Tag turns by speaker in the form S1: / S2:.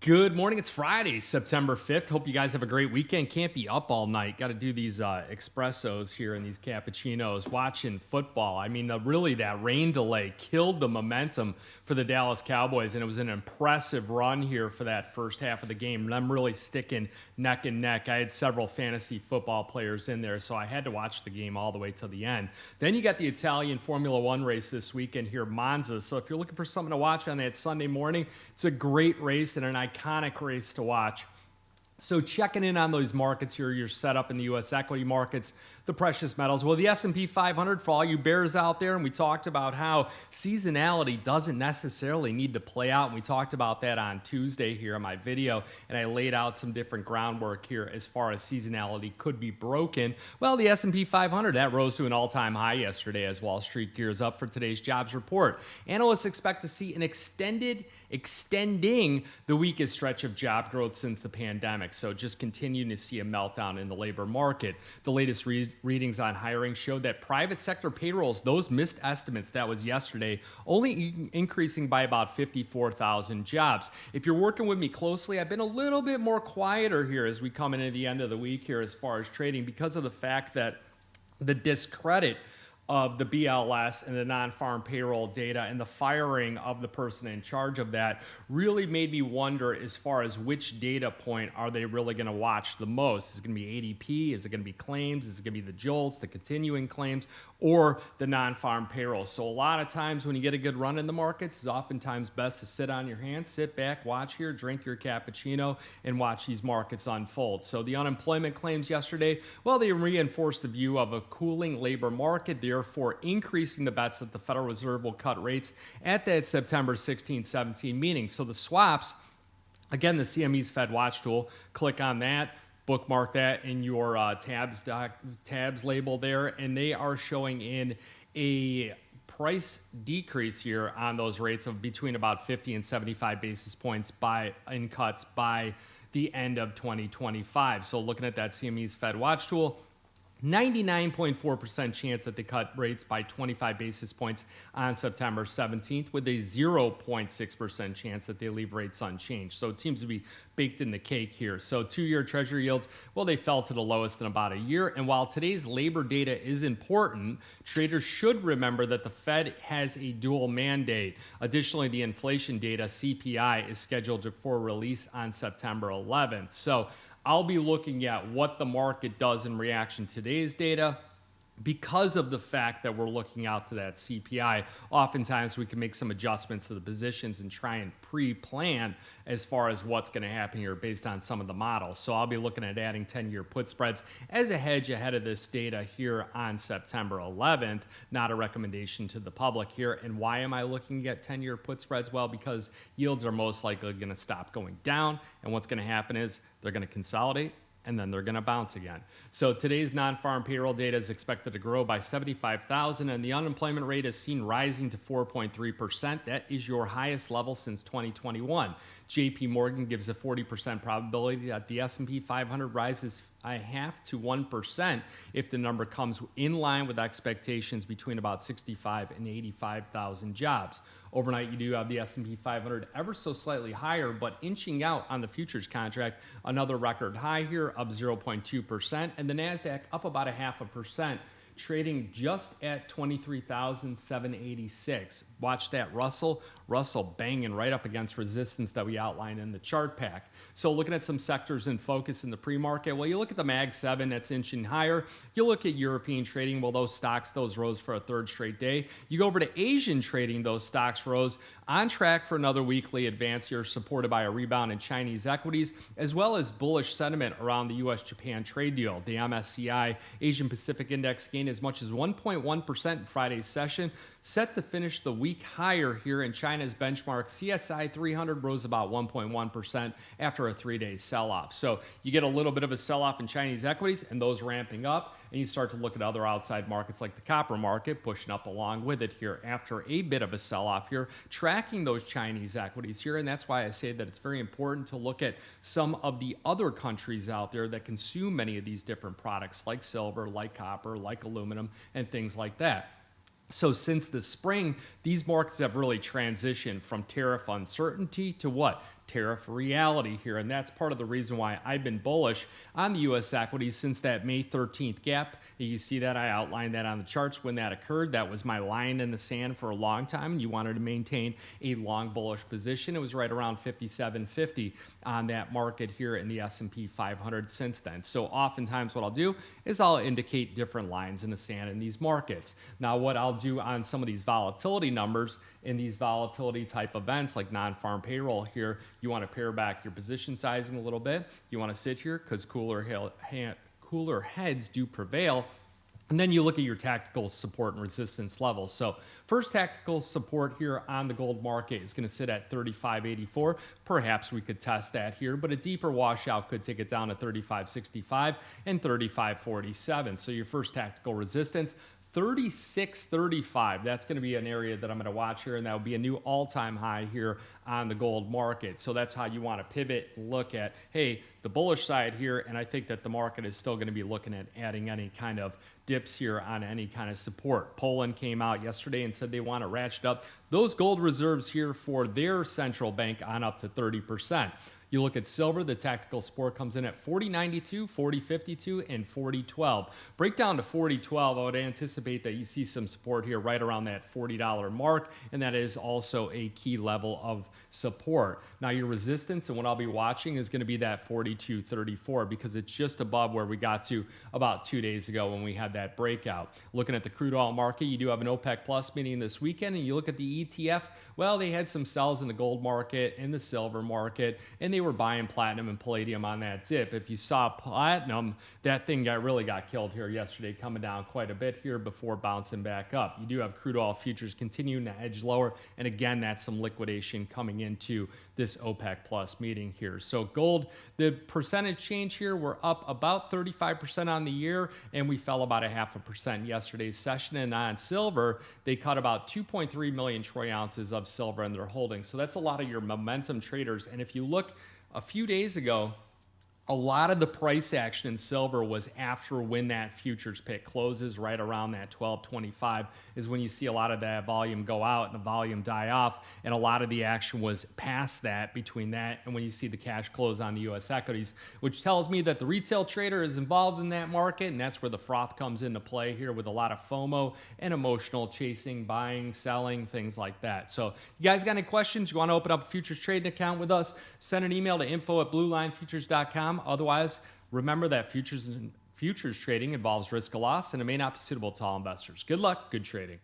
S1: Good morning. It's Friday, September 5th. Hope you guys have a great weekend. Can't be up all night. Got to do these espressos here and these cappuccinos, watching football. I mean, really, that rain delay killed the momentum for the Dallas Cowboys, and it was an impressive run here for that first half of the game. Them really sticking neck and neck. I had several fantasy football players in there, so I had to watch the game all the way to the end. Then you got the Italian Formula One race this weekend here, Monza. So if you're looking for something to watch on that Sunday morning, it's a great race and an iconic race to watch. So checking in on those markets here, you're set up in the U.S. equity markets, the precious metals. Well, the S&P 500 for all you bears out there, and we talked about how seasonality doesn't necessarily need to play out, and we talked about that on Tuesday here in my video, and I laid out some different groundwork here as far as seasonality could be broken. Well, the S&P 500, that rose to an all-time high yesterday as Wall Street gears up for today's jobs report. Analysts expect to see an extending the weakest stretch of job growth since the pandemic. So just continuing to see a meltdown in the labor market. The latest readings on hiring showed that private sector payrolls, those missed estimates, that was yesterday, only increasing by about 54,000 jobs. If you're working with me closely, I've been a little bit more quieter here as we come into the end of the week here as far as trading because of the fact that the discredit of the BLS and the non-farm payroll data and the firing of the person in charge of that really made me wonder as far as which data point are they really going to watch the most. Is it going to be ADP? Is it going to be claims? Is it going to be the JOLTS, the continuing claims, or the non-farm payroll? So a lot of times when you get a good run in the markets, it's oftentimes best to sit on your hands, sit back, watch here, drink your cappuccino, and watch these markets unfold. So the unemployment claims yesterday, well, they reinforced the view of a cooling labor market, therefore increasing the bets that the Federal Reserve will cut rates at that September 16-17 meeting. So the swaps, again, the CME's Fed Watch tool, click on that, bookmark that in your tabs label there, and they are showing in a price decrease here on those rates of between about 50 and 75 basis points in cuts by the end of 2025. So looking at that CME's Fed Watch tool, 99.4% chance that they cut rates by 25 basis points on September 17th with a 0.6% chance that they leave rates unchanged. So it seems to be baked in the cake here. So 2-year Treasury yields, well, they fell to the lowest in about a year. And while today's labor data is important, traders should remember that the Fed has a dual mandate. Additionally, the inflation data, CPI, is scheduled for release on September 11th. So I'll be looking at what the market does in reaction to today's data. Because of the fact that we're looking out to that CPI, oftentimes we can make some adjustments to the positions and try and pre-plan as far as what's going to happen here based on some of the models. So I'll be looking at adding 10-year put spreads as a hedge ahead of this data here on September 11th. Not a recommendation to the public here. And why am I looking at 10-year put spreads? Well, because yields are most likely going to stop going down. And what's going to happen is they're going to consolidate, and then they're going to bounce again. So today's non-farm payroll data is expected to grow by 75,000, and the unemployment rate is seen rising to 4.3%. That is your highest level since 2021. JP Morgan gives a 40% probability that the S&P 500 rises 0.5 to 1% if the number comes in line with expectations between about 65 and 85,000 jobs. Overnight, you do have the S&P 500 ever so slightly higher, but inching out on the futures contract, another record high here, up 0.2%, and the NASDAQ up about 0.5%, trading just at 23,786. Watch that Russell banging right up against resistance that we outlined in the chart pack. So looking at some sectors in focus in the pre-market, well, you look at the Mag 7, that's inching higher. You look at European trading, well, those rose for a third straight day. You go over to Asian trading, those stocks rose on track for another weekly advance here, supported by a rebound in Chinese equities, as well as bullish sentiment around the U.S.-Japan trade deal. The MSCI Asian Pacific Index gained as much as 1.1% in Friday's session, set to finish the week higher here, in China's benchmark CSI 300 rose about 1.1% after a 3-day sell-off. So you get a little bit of a sell-off in Chinese equities and those ramping up, and you start to look at other outside markets like the copper market pushing up along with it here after a bit of a sell-off here, tracking those Chinese equities here. And that's why I say that it's very important to look at some of the other countries out there that consume many of these different products like silver, like copper, like aluminum, and things like that. So since the spring, these markets have really transitioned from tariff uncertainty to what? tariff reality here. And that's part of the reason why I've been bullish on the U.S. equities since that May 13th gap. You see that I outlined that on the charts when that occurred. That was my line in the sand for a long time. And you wanted to maintain a long bullish position. It was right around 57.50 on that market here in the S&P 500 since then. So oftentimes what I'll do is I'll indicate different lines in the sand in these markets. Now what I'll do on some of these volatility numbers in these volatility type events like non-farm payroll here, you want to pare back your position sizing a little bit. You want to sit here because cooler heads do prevail. And then you look at your tactical support and resistance levels. So first tactical support here on the gold market is going to sit at 35.84. Perhaps we could test that here, but a deeper washout could take it down to 35.65 and 35.47. So your first tactical resistance, 36.35. That's going to be an area that I'm going to watch here, and that will be a new all-time high here on the gold market. So that's how you want to pivot and look at, hey, the bullish side here, and I think that the market is still going to be looking at adding any kind of dips here on any kind of support. Poland came out yesterday and said they want to ratchet up those gold reserves here for their central bank on up to 30%. You look at silver, the tactical support comes in at 40.92, 40.52, and 40.12. Break down to 40.12, I would anticipate that you see some support here right around that $40 mark, and that is also a key level of support. Now your resistance and what I'll be watching is going to be that 42.34 because it's just above where we got to about 2 days ago when we had that breakout. Looking at the crude oil market, you do have an OPEC Plus meeting this weekend, and you look at the ETF, well, they had some sells in the gold market and the silver market, and they were buying platinum and palladium on that dip. If you saw platinum, that thing really got killed here yesterday, coming down quite a bit here before bouncing back up. You do have crude oil futures continuing to edge lower, and again, that's some liquidation coming into this OPEC Plus meeting here. So gold, the percentage change here, we're up about 35% on the year, and we fell about 0.5% yesterday's session. And on silver, they cut about 2.3 million troy ounces of silver in their holdings. So that's a lot of your momentum traders. And if you look a few days ago, a lot of the price action in silver was after when that futures pick closes right around that 12.25 is when you see a lot of that volume go out and the volume die off, and a lot of the action was past that, between that and when you see the cash close on the U.S. equities, which tells me that the retail trader is involved in that market, and that's where the froth comes into play here with a lot of FOMO and emotional chasing, buying, selling, things like that. So you guys got any questions? You want to open up a futures trading account with us? Send an email to info@bluelinefutures.com. Otherwise, remember that futures trading involves risk of loss, and it may not be suitable to all investors. Good luck, good trading.